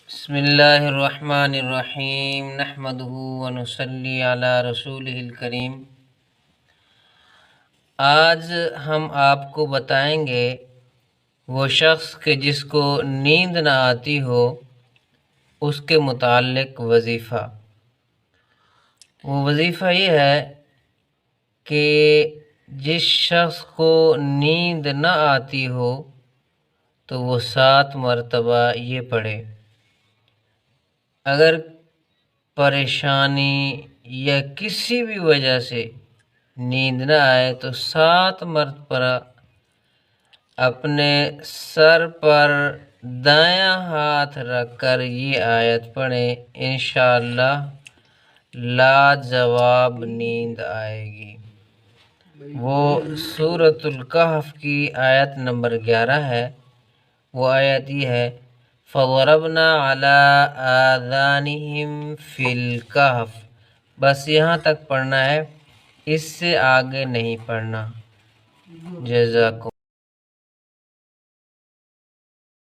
بسم اللہ الرحمن الرحیم نحمدہ ونصلی علی رسولہ الکریم۔ آج ہم آپ کو بتائیں گے وہ شخص کہ جس کو نیند نہ آتی ہو اس کے متعلق وظیفہ۔ وہ وظیفہ یہ ہے کہ جس شخص کو نیند نہ آتی ہو تو وہ 7 مرتبہ یہ پڑھے۔ اگر پریشانی یا کسی بھی وجہ سے نیند نہ آئے تو 7 مرتبہ اپنے سر پر دایاں ہاتھ رکھ کر یہ آیت پڑھیں، انشاءاللہ لاجواب نیند آئے گی۔ وہ سورۃ الکہف کی آیت نمبر 11 ہے۔ وہ آیت یہ ہے فَضَرَبْنَا عَلَىٰ آذَانِهِمْ فِي الْكَهْفِ۔ بس یہاں تک پڑھنا ہے، اس سے آگے نہیں پڑھنا۔ جزاکم